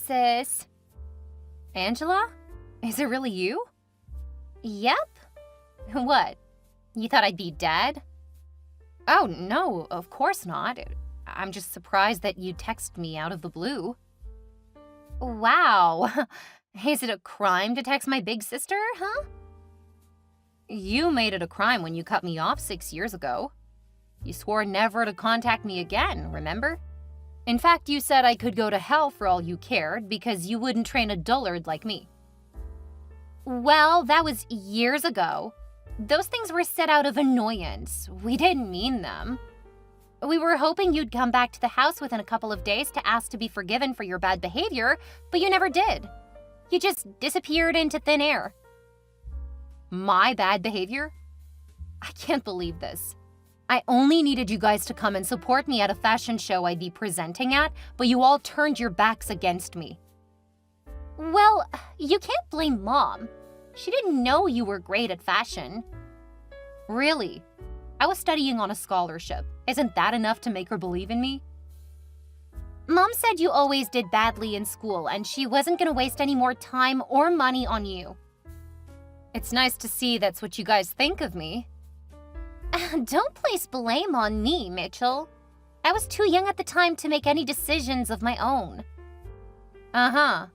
sis. Angela? Is it really you? Yep. What? You thought I'd be dead? Oh, no, of course not. I'm just surprised that you text me out of the blue. Wow. Is it a crime to text my big sister, huh? You made it a crime when you cut me off 6 years ago. You swore never to contact me again, remember? In fact, you said I could go to hell for all you cared because you wouldn't train a dullard like me. Well, that was years ago. Those things were said out of annoyance. We didn't mean them. We were hoping you'd come back to the house within a couple of days to ask to be forgiven for your bad behavior, but you never did. You just disappeared into thin air. My bad behavior? I can't believe this. I only needed you guys to come and support me at a fashion show I'd be presenting at, but you all turned your backs against me. Well, you can't blame Mom. She didn't know you were great at fashion. Really? I was studying on a scholarship. Isn't that enough to make her believe in me? Mom said you always did badly in school and she wasn't going to waste any more time or money on you. It's nice to see that's what you guys think of me. Don't place blame on me, Mitchell. I was too young at the time to make any decisions of my own. Uh-huh.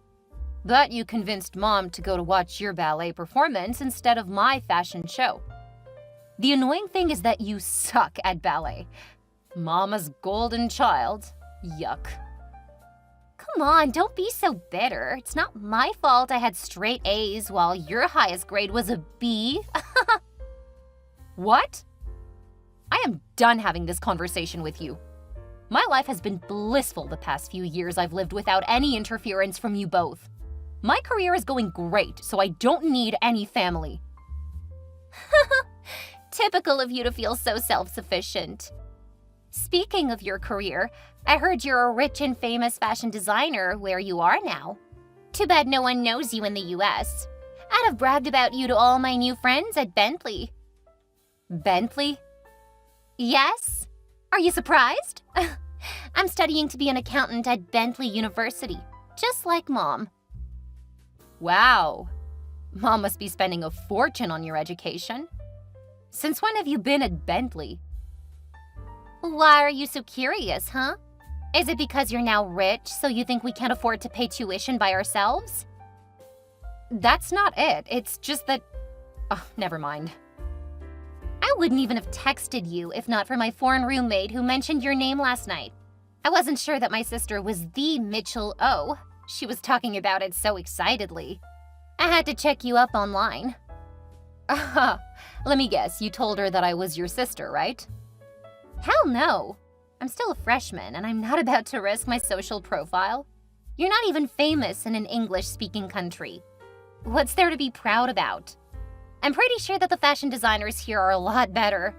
But you convinced Mom to go to watch your ballet performance instead of my fashion show. The annoying thing is that you suck at ballet. Mama's golden child. Yuck. Come on, don't be so bitter. It's not my fault I had straight A's while your highest grade was a B. What? I am done having this conversation with you. My life has been blissful the past few years I've lived without any interference from you both. My career is going great, so I don't need any family. Typical of you to feel so self-sufficient. Speaking of your career, I heard you're a rich and famous fashion designer where you are now. Too bad no one knows you in the US. I'd have bragged about you to all my new friends at Bentley. Bentley? Yes. Are you surprised? I'm studying to be an accountant at Bentley University, just like Mom. Wow. Mom must be spending a fortune on your education. Since when have you been at Bentley? Why are you so curious, huh? Is it because you're now rich, so you think we can't afford to pay tuition by ourselves? That's not it. It's just that… Oh, never mind. I wouldn't even have texted you if not for my foreign roommate who mentioned your name last night. I wasn't sure that my sister was the Mitchell O. She was talking about it so excitedly. I had to check you up online. Let me guess, you told her that I was your sister, right? Hell no. I'm still a freshman and I'm not about to risk my social profile. You're not even famous in an English-speaking country. What's there to be proud about? I'm pretty sure that the fashion designers here are a lot better.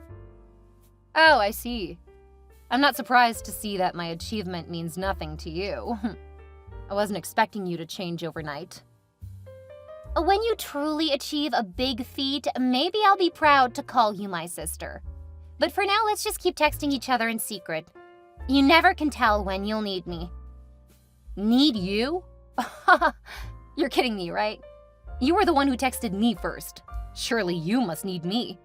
Oh, I see. I'm not surprised to see that my achievement means nothing to you. I wasn't expecting you to change overnight. When you truly achieve a big feat, maybe I'll be proud to call you my sister. But for now, let's just keep texting each other in secret. You never can tell when you'll need me. Need you? You're kidding me, right? You were the one who texted me first. Surely you must need me.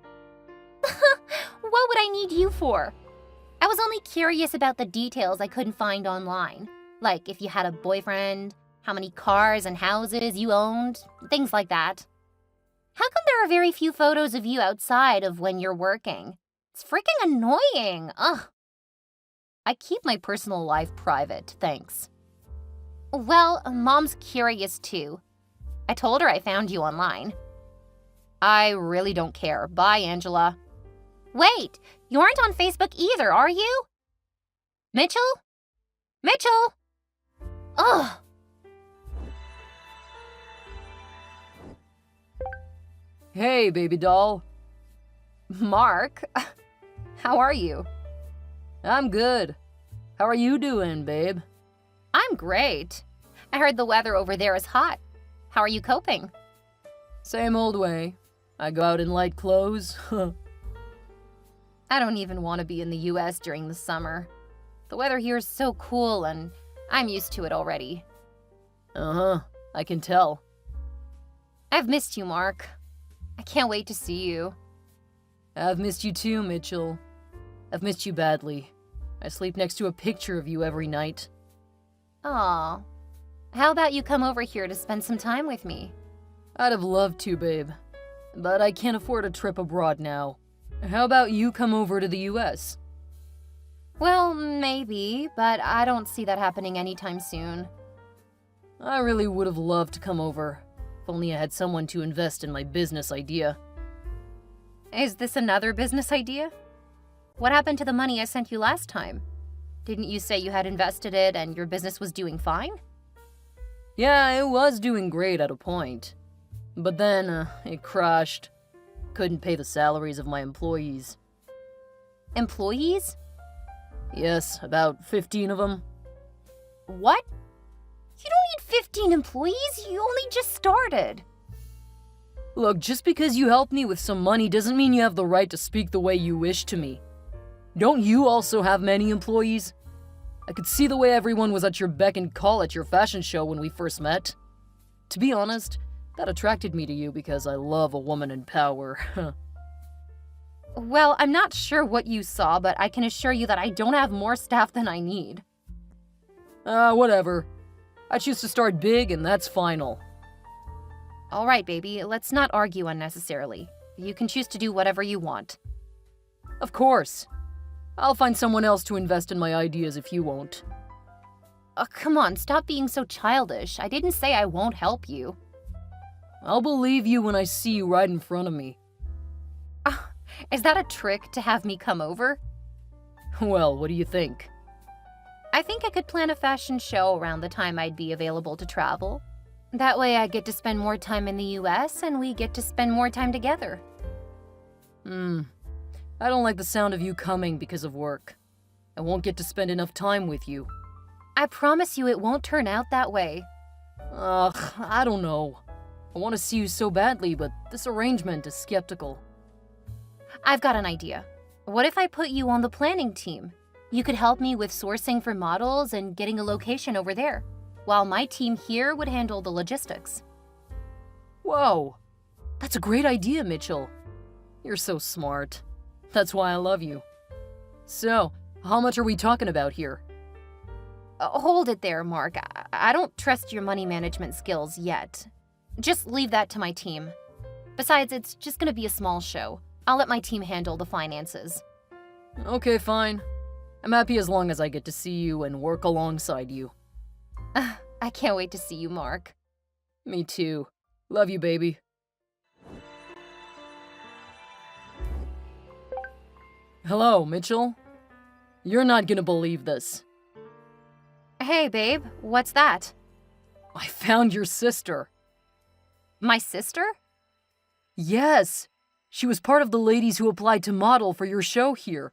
What would I need you for? I was only curious about the details I couldn't find online. Like if you had a boyfriend, how many cars and houses you owned, things like that. How come there are very few photos of you outside of when you're working? It's freaking annoying. Ugh. I keep my personal life private, thanks. Well, Mom's curious too. I told her I found you online. I really don't care. Bye, Angela. Wait, you aren't on Facebook either, are you? Mitchell? Mitchell? Ugh. Hey, baby doll. Mark, how are you? I'm good. How are you doing, babe? I'm great. I heard the weather over there is hot. How are you coping? Same old way. I go out in light clothes. I don't even want to be in the US during the summer. The weather here is so cool and I'm used to it already. Uh-huh, I can tell. I've missed you, Mark. I can't wait to see you. I've missed you too, Mitchell. I've missed you badly. I sleep next to a picture of you every night. Aw. How about you come over here to spend some time with me? I'd have loved to, babe. But I can't afford a trip abroad now. How about you come over to the US? Well, maybe, but I don't see that happening anytime soon. I really would have loved to come over, if only I had someone to invest in my business idea. Is this another business idea? What happened to the money I sent you last time? Didn't you say you had invested it and your business was doing fine? Yeah, it was doing great at a point. But then, it crashed. Couldn't pay the salaries of my employees. Employees? Yes, about 15 of them. What? You don't need 15 employees, you only just started. Look, just because you helped me with some money doesn't mean you have the right to speak the way you wish to me. Don't you also have many employees? I could see the way everyone was at your beck and call at your fashion show when we first met. To be honest, that attracted me to you because I love a woman in power. Well, I'm not sure what you saw, but I can assure you that I don't have more staff than I need. Whatever. I choose to start big and that's final. All right, baby, let's not argue unnecessarily. You can choose to do whatever you want. Of course. I'll find someone else to invest in my ideas if you won't. Come on, stop being so childish. I didn't say I won't help you. I'll believe you when I see you right in front of me. Is that a trick to have me come over? Well, what do you think? I think I could plan a fashion show around the time I'd be available to travel. That way I get to spend more time in the US and we get to spend more time together. I don't like the sound of you coming because of work. I won't get to spend enough time with you. I promise you it won't turn out that way. Ugh, I don't know. I want to see you so badly, but this arrangement is skeptical. I've got an idea. What if I put you on the planning team? You could help me with sourcing for models and getting a location over there, while my team here would handle the logistics. Whoa! That's a great idea, Mitchell. You're so smart. That's why I love you. So, how much are we talking about here? Hold it there, Mark. I don't trust your money management skills yet. Just leave that to my team. Besides, it's just gonna be a small show. I'll let my team handle the finances. Okay, fine. I'm happy as long as I get to see you and work alongside you. I can't wait to see you, Mark. Me too. Love you, baby. Hello, Mitchell. You're not gonna believe this. Hey, babe, what's that? I found your sister. My sister? Yes. She was part of the ladies who applied to model for your show here.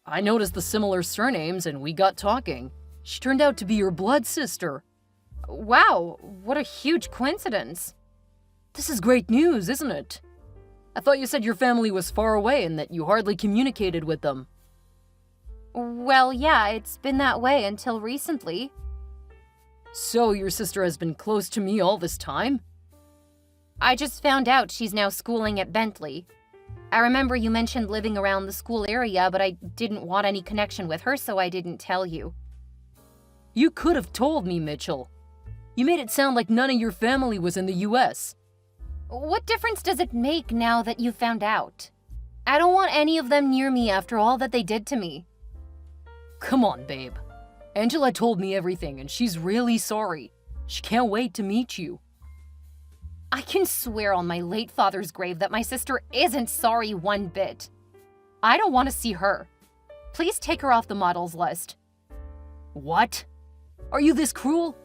I noticed the similar surnames and we got talking. She turned out to be your blood sister. Wow, what a huge coincidence. This is great news, isn't it? I thought you said your family was far away and that you hardly communicated with them. Well, yeah, it's been that way until recently. So your sister has been close to me all this time? I just found out she's now schooling at Bentley. I remember you mentioned living around the school area, but I didn't want any connection with her, so I didn't tell you. You could have told me, Mitchell. You made it sound like none of your family was in the US. What difference does it make now that you found out? I don't want any of them near me after all that they did to me. Come on, babe. Angela told me everything and she's really sorry. She can't wait to meet you. I can swear on my late father's grave that my sister isn't sorry one bit. I don't want to see her. Please take her off the models list. What? Are you this cruel?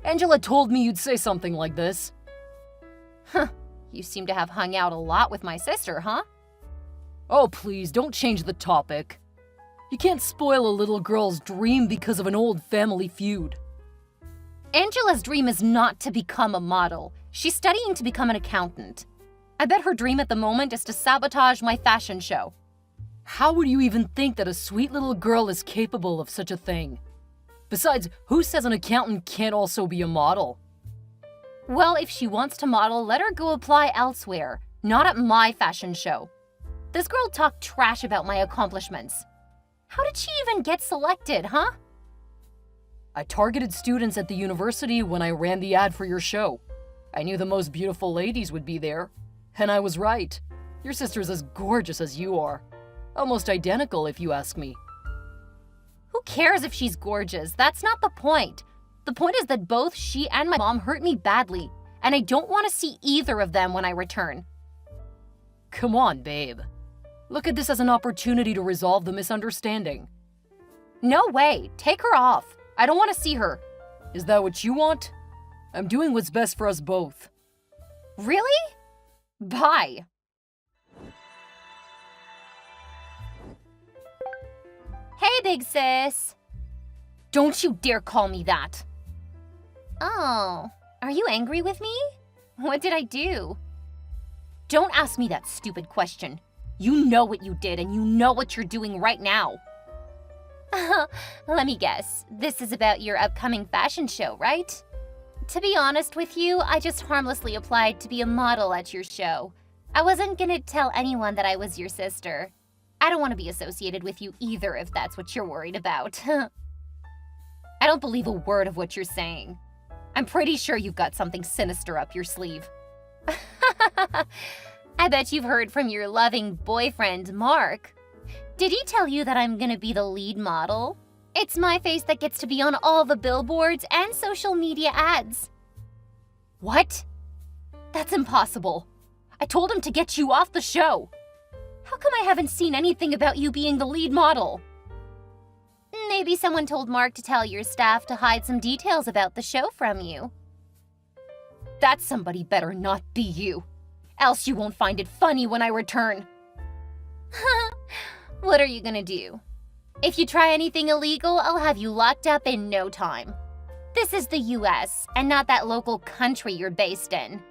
Angela told me you'd say something like this. Huh. You seem to have hung out a lot with my sister, huh? Oh, please, don't change the topic. You can't spoil a little girl's dream because of an old family feud. Angela's dream is not to become a model. She's studying to become an accountant. I bet her dream at the moment is to sabotage my fashion show. How would you even think that a sweet little girl is capable of such a thing? Besides, who says an accountant can't also be a model? Well, if she wants to model, let her go apply elsewhere, not at my fashion show. This girl talked trash about my accomplishments. How did she even get selected, huh? I targeted students at the university when I ran the ad for your show. I knew the most beautiful ladies would be there. And I was right. Your sister's as gorgeous as you are. Almost identical, if you ask me. Who cares if she's gorgeous? That's not the point. The point is that both she and my mom hurt me badly, and I don't want to see either of them when I return. Come on, babe. Look at this as an opportunity to resolve the misunderstanding. No way. Take her off. I don't want to see her. Is that what you want? I'm doing what's best for us both. Really? Bye. Hey, big sis. Don't you dare call me that. Oh, are you angry with me? What did I do? Don't ask me that stupid question. You know what you did, and you know what you're doing right now. Let me guess. This is about your upcoming fashion show, right? To be honest with you, I just harmlessly applied to be a model at your show. I wasn't gonna tell anyone that I was your sister. I don't want to be associated with you either if that's what you're worried about. I don't believe a word of what you're saying. I'm pretty sure you've got something sinister up your sleeve. I bet you've heard from your loving boyfriend, Mark. Did he tell you that I'm gonna be the lead model? It's my face that gets to be on all the billboards and social media ads. What? That's impossible. I told him to get you off the show. How come I haven't seen anything about you being the lead model? Maybe someone told Mark to tell your staff to hide some details about the show from you. That somebody better not be you, else you won't find it funny when I return. What are you gonna do? If you try anything illegal, I'll have you locked up in no time. This is the US, and not that local country you're based in.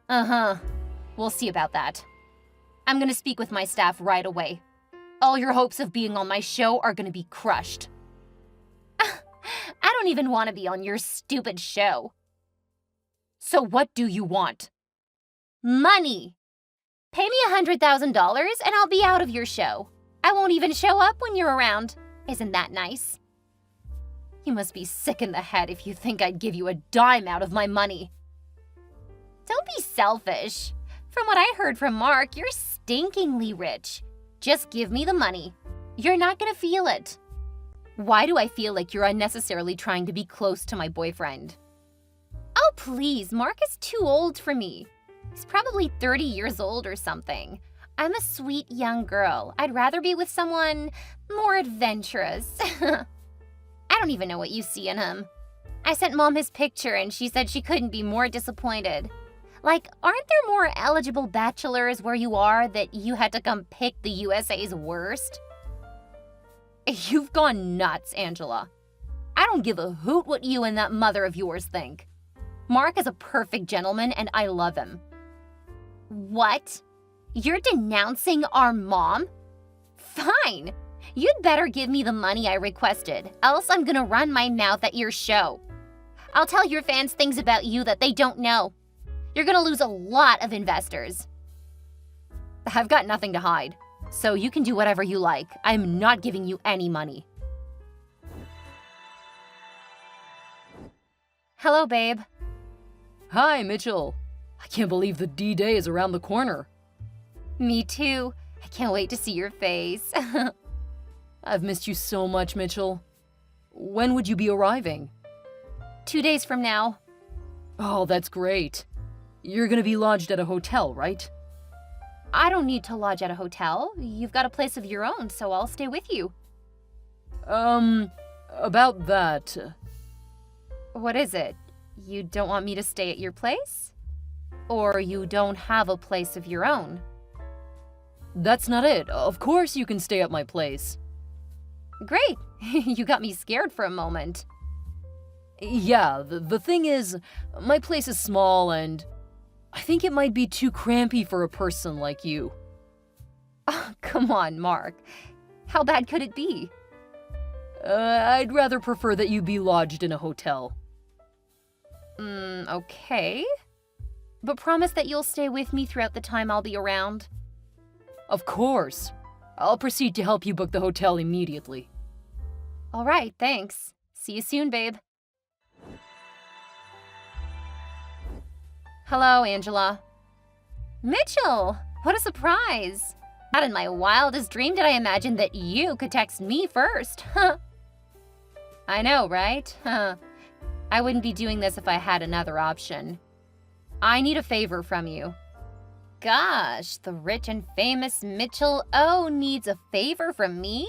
Uh-huh. We'll see about that. I'm gonna speak with my staff right away. All your hopes of being on my show are gonna be crushed. I don't even want to be on your stupid show. So what do you want? Money! Pay me $100,000 and I'll be out of your show. I won't even show up when you're around. Isn't that nice? You must be sick in the head if you think I'd give you a dime out of my money. Don't be selfish. From what I heard from Mark, you're stinkingly rich. Just give me the money. You're not gonna feel it. Why do I feel like you're unnecessarily trying to be close to my boyfriend? Oh, please, Mark is too old for me. He's probably 30 years old or something. I'm a sweet young girl. I'd rather be with someone more adventurous. I don't even know what you see in him. I sent Mom his picture and she said she couldn't be more disappointed. Like, aren't there more eligible bachelors where you are that you had to come pick the USA's worst? You've gone nuts, Angela. I don't give a hoot what you and that mother of yours think. Mark is a perfect gentleman and I love him. What? You're denouncing our mom? Fine. You'd better give me the money I requested, else I'm gonna run my mouth at your show. I'll tell your fans things about you that they don't know. You're gonna lose a lot of investors. I've got nothing to hide, so you can do whatever you like. I'm not giving you any money. Hello, babe. Hi, Mitchell. I can't believe the D-Day is around the corner. Me too. I can't wait to see your face. I've missed you so much, Mitchell. When would you be arriving? 2 days from now. Oh, that's great. You're gonna be lodged at a hotel, right? I don't need to lodge at a hotel. You've got a place of your own, so I'll stay with you. About that. What is it? You don't want me to stay at your place? Or you don't have a place of your own? That's not it. Of course you can stay at my place. Great. You got me scared for a moment. Yeah, the thing is, my place is small and I think it might be too crampy for a person like you. Oh, come on, Mark. How bad could it be? I'd rather prefer that you be lodged in a hotel. Okay. But promise that you'll stay with me throughout the time I'll be around. Of course. I'll proceed to help you book the hotel immediately. All right, thanks. See you soon, babe. Hello, Angela. Mitchell, what a surprise. Not in my wildest dream did I imagine that you could text me first. I know, right? I wouldn't be doing this if I had another option. I need a favor from you. Gosh, the rich and famous Mitchell O needs a favor from me?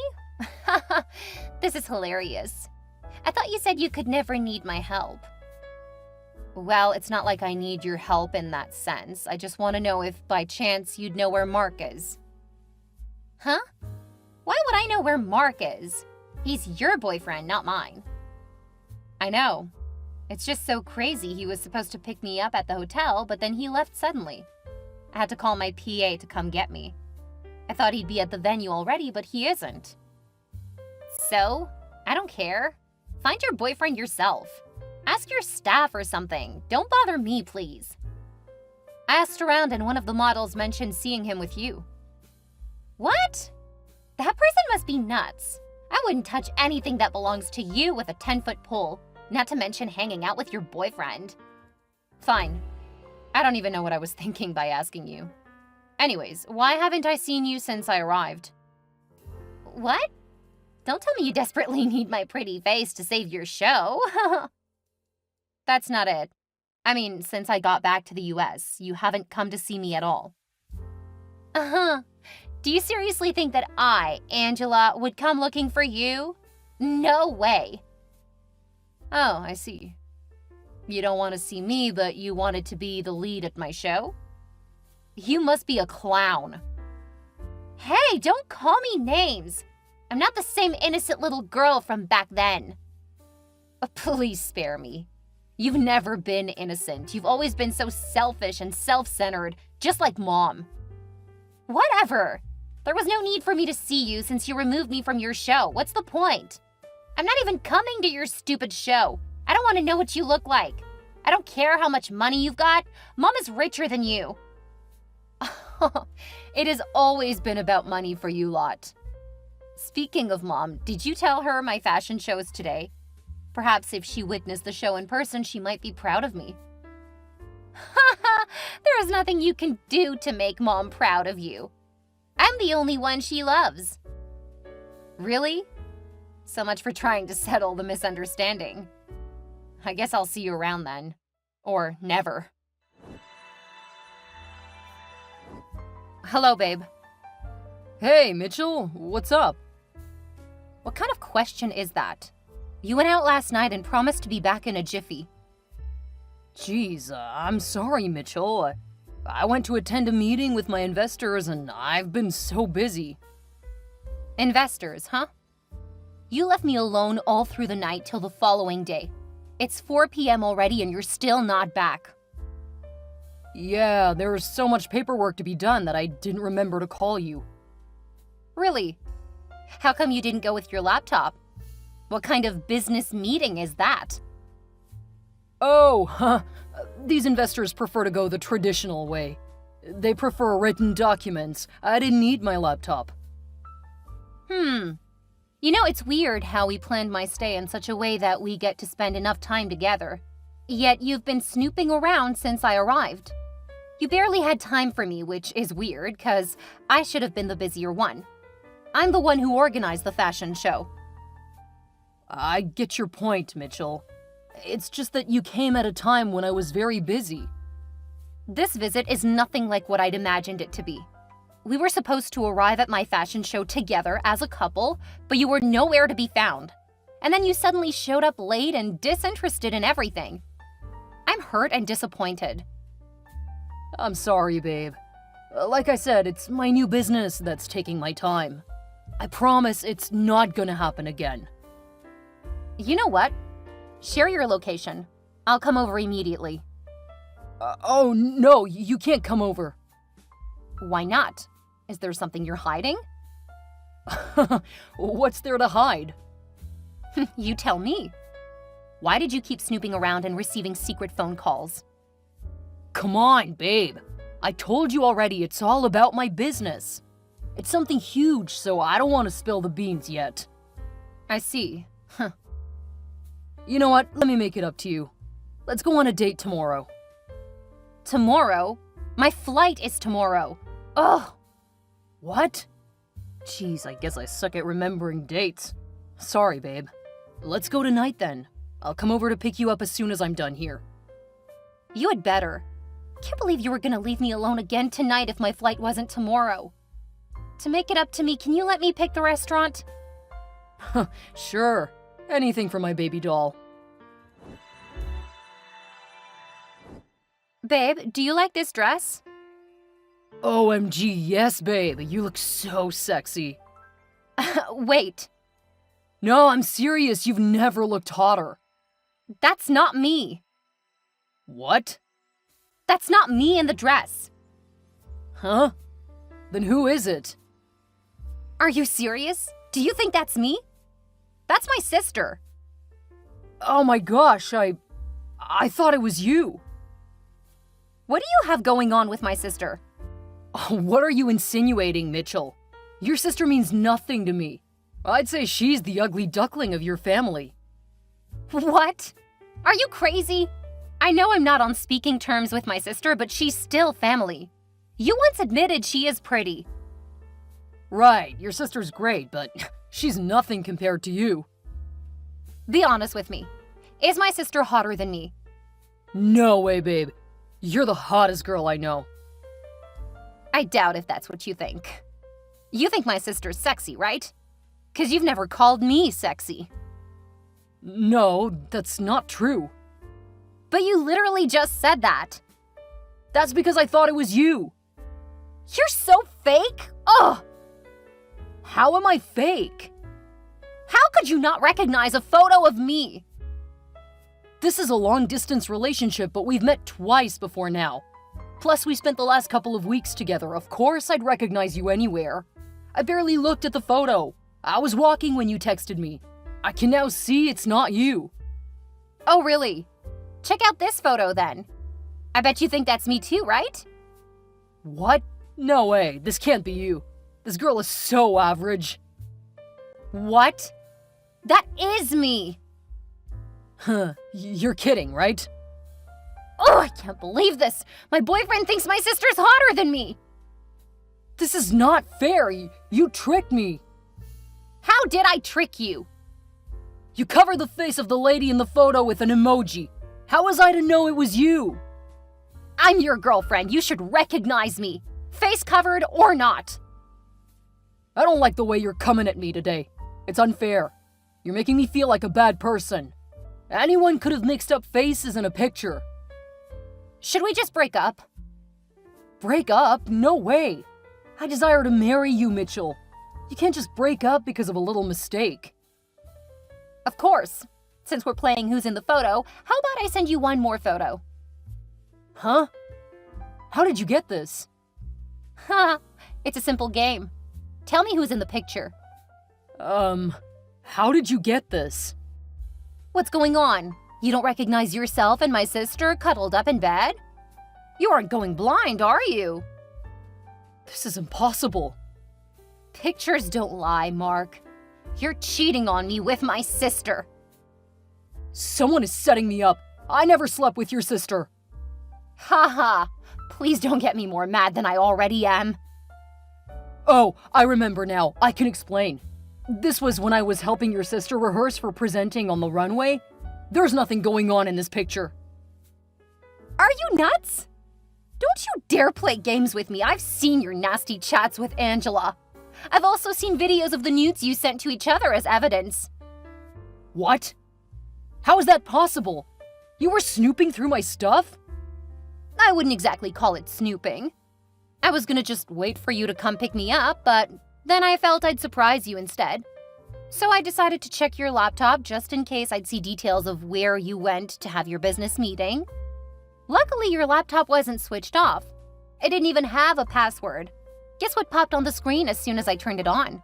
This is hilarious. I thought you said you could never need my help. Well, it's not like I need your help in that sense. I just want to know if, by chance, you'd know where Mark is. Huh? Why would I know where Mark is? He's your boyfriend, not mine. I know. It's just so crazy. He was supposed to pick me up at the hotel, but then he left suddenly. I had to call my PA to come get me. I thought he'd be at the venue already, but he isn't. So, I don't care. Find your boyfriend yourself. Ask your staff or something. Don't bother me, please. I asked around and one of the models mentioned seeing him with you. What? That person must be nuts. I wouldn't touch anything that belongs to you with a 10-foot pole, not to mention hanging out with your boyfriend. Fine. I don't even know what I was thinking by asking you. Anyways, why haven't I seen you since I arrived? What? Don't tell me you desperately need my pretty face to save your show. That's not it. I mean, since I got back to the US, you haven't come to see me at all. Uh-huh. Do you seriously think that I, Angela, would come looking for you? No way. Oh, I see. You don't want to see me, but you wanted to be the lead at my show? You must be a clown. Hey, don't call me names. I'm not the same innocent little girl from back then. Please spare me. You've never been innocent. You've always been so selfish and self-centered, just like Mom. Whatever. There was no need for me to see you since you removed me from your show. What's the point? I'm not even coming to your stupid show. I don't want to know what you look like. I don't care how much money you've got. Mom is richer than you. It has always been about money for you lot. Speaking of Mom, did you tell her my fashion show is today? Perhaps if she witnessed the show in person, she might be proud of me. There is nothing you can do to make Mom proud of you. I'm the only one she loves. Really? So much for trying to settle the misunderstanding. I guess I'll see you around then. Or never. Hello, babe. Hey, Mitchell, what's up? What kind of question is that? You went out last night and promised to be back in a jiffy. Jeez, I'm sorry, Mitchell. I went to attend a meeting with my investors and I've been so busy. Investors, huh? You left me alone all through the night till the following day. It's 4 p.m. already and you're still not back. Yeah, there was so much paperwork to be done that I didn't remember to call you. Really? How come you didn't go with your laptop? What kind of business meeting is that? Oh, these investors prefer to go the traditional way. They prefer written documents. I didn't need my laptop. You know, it's weird how we planned my stay in such a way that we get to spend enough time together. Yet you've been snooping around since I arrived. You barely had time for me, which is weird, because I should have been the busier one. I'm the one who organized the fashion show. I get your point, Mitchell. It's just that you came at a time when I was very busy. This visit is nothing like what I'd imagined it to be. We were supposed to arrive at my fashion show together as a couple, but you were nowhere to be found. And then you suddenly showed up late and disinterested in everything. I'm hurt and disappointed. I'm sorry, babe. Like I said, it's my new business that's taking my time. I promise it's not gonna happen again. You know what? Share your location. I'll come over immediately. Oh, no, you can't come over. Why not? Is there something you're hiding? What's there to hide? You tell me. Why did you keep snooping around and receiving secret phone calls? Come on, babe. I told you already, it's all about my business. It's something huge, so I don't want to spill the beans yet. I see. Huh. You know what? Let me make it up to you. Let's go on a date tomorrow. Tomorrow? My flight is tomorrow. Ugh. What? Jeez, I guess I suck at remembering dates. Sorry, babe. Let's go tonight then. I'll come over to pick you up as soon as I'm done here. You had better. Can't believe you were gonna leave me alone again tonight if my flight wasn't tomorrow. To make it up to me, can you let me pick the restaurant? Sure. Anything for my baby doll. Babe, do you like this dress? OMG, yes, babe. You look so sexy. Wait, No, I'm serious. You've never looked hotter. that's not me. What? That's not me in the dress. Huh? Then who is it? Are you serious? Do you think that's me? That's my sister. Oh my gosh, I thought it was you. What do you have going on with my sister? What are you insinuating, Mitchell? Your sister means nothing to me. I'd say she's the ugly duckling of your family. What? Are you crazy? I know I'm not on speaking terms with my sister, but she's still family. You once admitted she is pretty. Right, your sister's great, but she's nothing compared to you. Be honest with me. Is my sister hotter than me? No way, babe. You're the hottest girl I know. I doubt if that's what you think. You think my sister's sexy, right? 'Cause you've never called me sexy. No, that's not true. But you literally just said that. That's because I thought it was you. You're so fake! Ugh! How am I fake? How could you not recognize a photo of me? This is a long-distance relationship, but we've met twice before now. Plus, we spent the last couple of weeks together. Of course I'd recognize you anywhere. I barely looked at the photo. I was walking when you texted me. I can now see it's not you. Oh, really? Check out this photo then. I bet you think that's me too, right? What? No way. This can't be you. This girl is so average. What? That is me! Huh. You're kidding, right? Oh, I can't believe this! My boyfriend thinks my sister's hotter than me! This is not fair. You tricked me. How did I trick you? You covered the face of the lady in the photo with an emoji. How was I to know it was you? I'm your girlfriend. You should recognize me. Face covered or not. I don't like the way you're coming at me today. It's unfair. You're making me feel like a bad person. Anyone could have mixed up faces in a picture. Should we just break up? Break up? No way. I desire to marry you, Mitchell. You can't just break up because of a little mistake. Of course. Since we're playing Who's in the Photo, how about I send you one more photo? Huh? How did you get this? Ha! It's a simple game. Tell me who's in the picture. How did you get this? What's going on? You don't recognize yourself and my sister cuddled up in bed? You aren't going blind, are you? This is impossible. Pictures don't lie, Mark. You're cheating on me with my sister. Someone is setting me up. I never slept with your sister. Ha ha! Please don't get me more mad than I already am. Oh, I remember now. I can explain. This was when I was helping your sister rehearse for presenting on the runway. There's nothing going on in this picture. Are you nuts? Don't you dare play games with me. I've seen your nasty chats with Angela. I've also seen videos of the nudes you sent to each other as evidence. What? How is that possible? You were snooping through my stuff? I wouldn't exactly call it snooping. I was gonna just wait for you to come pick me up, but then I felt I'd surprise you instead. So I decided to check your laptop just in case I'd see details of where you went to have your business meeting. Luckily, your laptop wasn't switched off. It didn't even have a password. Guess what popped on the screen as soon as I turned it on?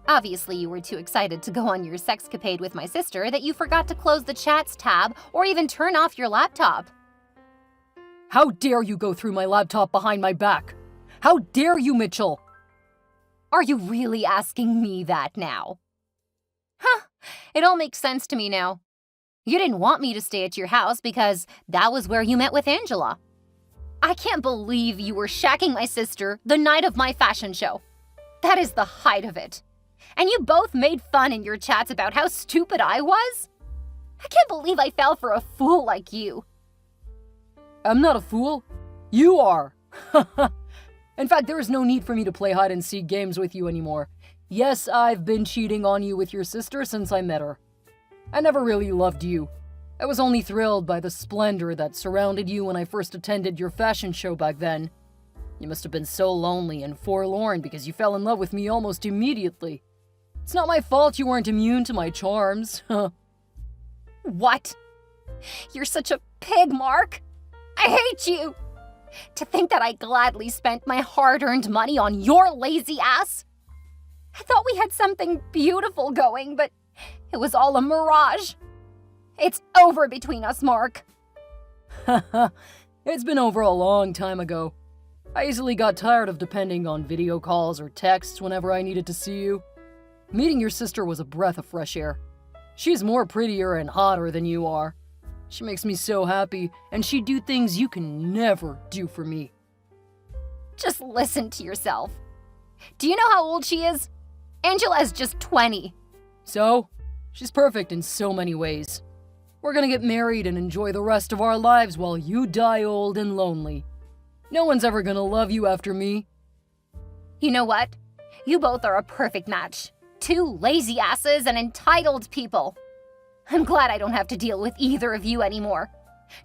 Obviously, you were too excited to go on your sexcapade with my sister that you forgot to close the chats tab or even turn off your laptop. How dare you go through my laptop behind my back? How dare you, Mitchell? Are you really asking me that now? Huh, it all makes sense to me now. You didn't want me to stay at your house because that was where you met with Angela. I can't believe you were shacking my sister the night of my fashion show. That is the height of it. And you both made fun in your chats about how stupid I was? I can't believe I fell for a fool like you. I'm not a fool. You are. In fact, there is no need for me to play hide-and-seek games with you anymore. Yes, I've been cheating on you with your sister since I met her. I never really loved you. I was only thrilled by the splendor that surrounded you when I first attended your fashion show back then. You must have been so lonely and forlorn because you fell in love with me almost immediately. It's not my fault you weren't immune to my charms. What? You're such a pig, Mark. I hate you. To think that I gladly spent my hard-earned money on your lazy ass. I thought we had something beautiful going, but it was all a mirage. It's over between us, Mark. It's been over a long time ago. I easily got tired of depending on video calls or texts whenever I needed to see you. Meeting your sister was a breath of fresh air. She's more prettier and hotter than you are. She makes me so happy, and she'd do things you can never do for me. Just listen to yourself. Do you know how old she is? Angela is just 20. So, she's perfect in so many ways. We're gonna get married and enjoy the rest of our lives while you die old and lonely. No one's ever gonna love you after me. You know what? You both are a perfect match. Two lazy asses and entitled people. I'm glad I don't have to deal with either of you anymore.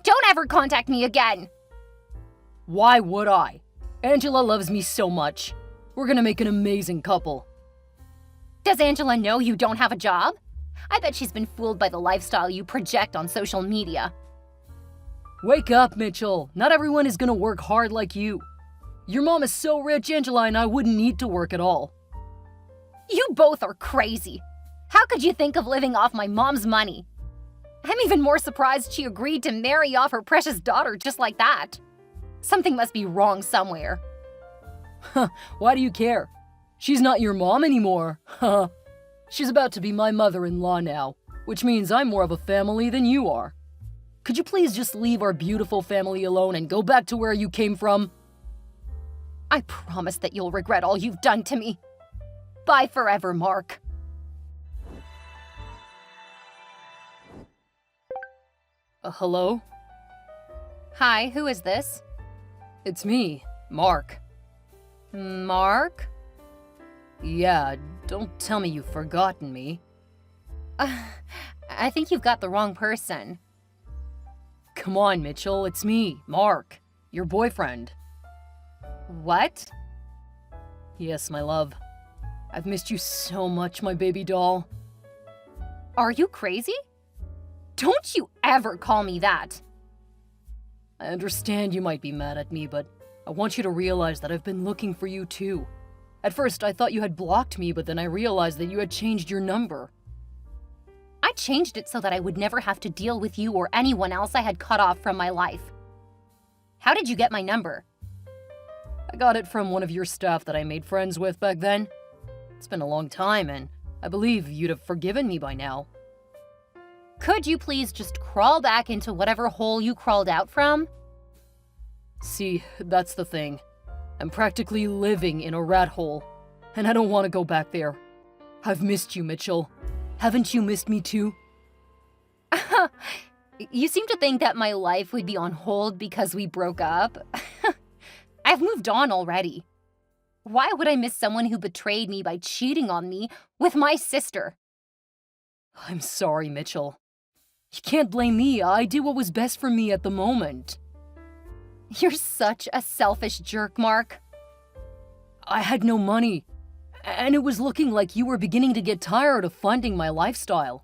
Don't ever contact me again. Why would I? Angela loves me so much. We're gonna make an amazing couple. Does Angela know you don't have a job? I bet she's been fooled by the lifestyle you project on social media. Wake up, Mitchell. Not everyone is gonna work hard like you. Your mom is so rich, Angela and I wouldn't need to work at all. You both are crazy. How could you think of living off my mom's money? I'm even more surprised she agreed to marry off her precious daughter just like that. Something must be wrong somewhere. Why do you care? She's not your mom anymore. She's about to be my mother-in-law now, which means I'm more of a family than you are. Could you please just leave our beautiful family alone and go back to where you came from? I promise that you'll regret all you've done to me. Bye forever, Mark. Hello? Hi, who is this? It's me, Mark. Mark? Yeah, don't tell me you've forgotten me. I think you've got the wrong person. Come on, Mitchell, it's me, Mark, your boyfriend. What? Yes, my love. I've missed you so much, my baby doll. Are you crazy? Don't you ever call me that. I understand you might be mad at me, but I want you to realize that I've been looking for you too. At first, I thought you had blocked me, but then I realized that you had changed your number. I changed it so that I would never have to deal with you or anyone else I had cut off from my life. How did you get my number? I got it from one of your staff that I made friends with back then. It's been a long time, and I believe you'd have forgiven me by now. Could you please just crawl back into whatever hole you crawled out from? See, that's the thing. I'm practically living in a rat hole, and I don't want to go back there. I've missed you, Mitchell. Haven't you missed me too? You seem to think that my life would be on hold because we broke up. I've moved on already. Why would I miss someone who betrayed me by cheating on me with my sister? I'm sorry, Mitchell. You can't blame me. I did what was best for me at the moment. You're such a selfish jerk, Mark. I had no money, and it was looking like you were beginning to get tired of funding my lifestyle.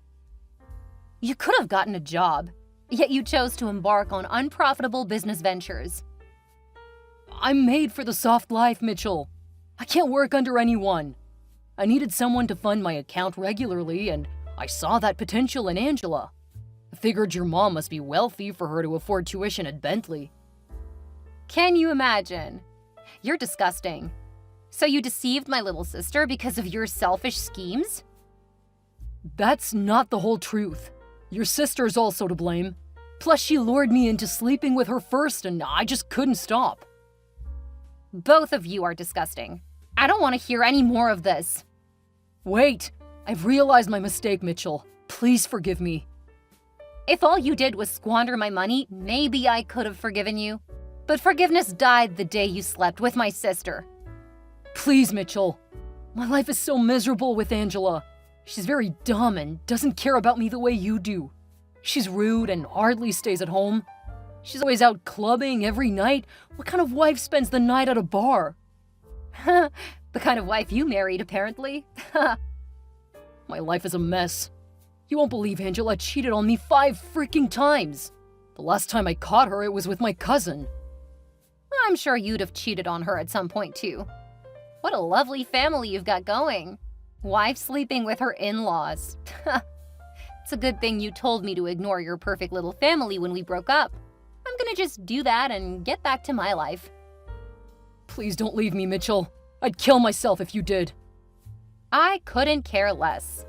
You could have gotten a job, yet you chose to embark on unprofitable business ventures. I'm made for the soft life, Mitchell. I can't work under anyone. I needed someone to fund my account regularly, and I saw that potential in Angela. I figured your mom must be wealthy for her to afford tuition at Bentley. Can you imagine? You're disgusting. So you deceived my little sister because of your selfish schemes? That's not the whole truth. Your sister's also to blame. Plus, she lured me into sleeping with her first, and I just couldn't stop. Both of you are disgusting. I don't want to hear any more of this. Wait, I've realized my mistake, Mitchell. Please forgive me. If all you did was squander my money, maybe I could have forgiven you. But forgiveness died the day you slept with my sister. Please, Mitchell. My life is so miserable with Angela. She's very dumb and doesn't care about me the way you do. She's rude and hardly stays at home. She's always out clubbing every night. What kind of wife spends the night at a bar? The kind of wife you married, apparently. My life is a mess. You won't believe Angela cheated on me 5 freaking times. The last time I caught her, it was with my cousin. I'm sure you'd have cheated on her at some point, too. What a lovely family you've got going. Wife sleeping with her in-laws. It's a good thing you told me to ignore your perfect little family when we broke up. I'm gonna just do that and get back to my life. Please don't leave me, Mitchell. I'd kill myself if you did. I couldn't care less.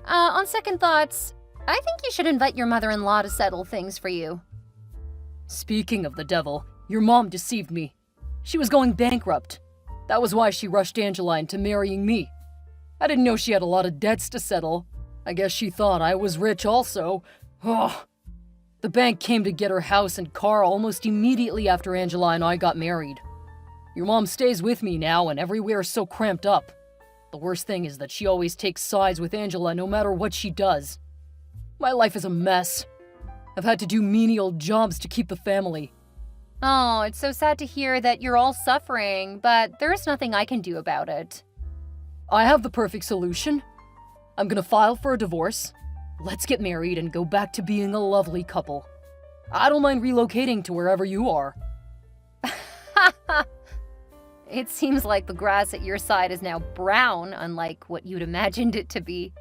On second thoughts, I think you should invite your mother-in-law to settle things for you. Speaking of the devil, your mom deceived me. She was going bankrupt. That was why she rushed Angela into marrying me. I didn't know she had a lot of debts to settle. I guess she thought I was rich also. Ugh. The bank came to get her house and car almost immediately after Angela and I got married. Your mom stays with me now and everywhere is so cramped up. The worst thing is that she always takes sides with Angela no matter what she does. My life is a mess. I've had to do menial jobs to keep the family. Oh, it's so sad to hear that you're all suffering, but there's nothing I can do about it. I have the perfect solution. I'm gonna file for a divorce. Let's get married and go back to being a lovely couple. I don't mind relocating to wherever you are. It seems like the grass at your side is now brown, unlike what you'd imagined it to be.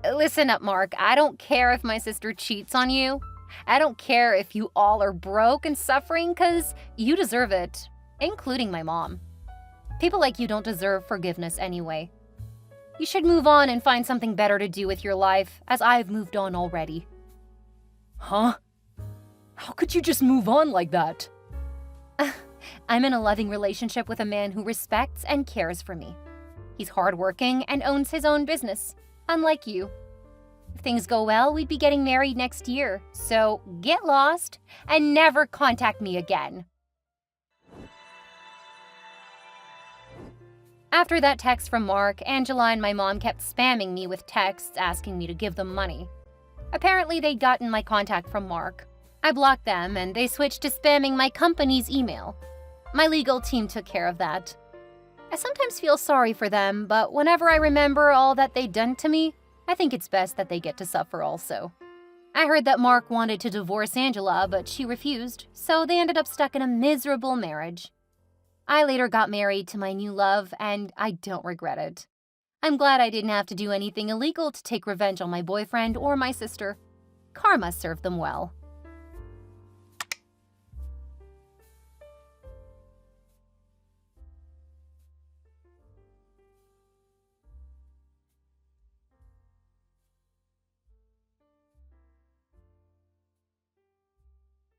Listen up, Mark. I don't care if my sister cheats on you. I don't care if you all are broke and suffering, because you deserve it, including my mom. People like you don't deserve forgiveness anyway. You should move on and find something better to do with your life, as I've moved on already. Huh? How could you just move on like that? I'm in a loving relationship with a man who respects and cares for me. He's hardworking and owns his own business, unlike you. If things go well, we'd be getting married next year, so get lost and never contact me again. After that text from Mark, Angela and my mom kept spamming me with texts asking me to give them money. Apparently, they'd gotten my contact from Mark. I blocked them, and they switched to spamming my company's email. My legal team took care of that. I sometimes feel sorry for them, but whenever I remember all that they'd done to me, I think it's best that they get to suffer also. I heard that Mark wanted to divorce Angela, but she refused, so they ended up stuck in a miserable marriage. I later got married to my new love, and I don't regret it. I'm glad I didn't have to do anything illegal to take revenge on my boyfriend or my sister. Karma served them well.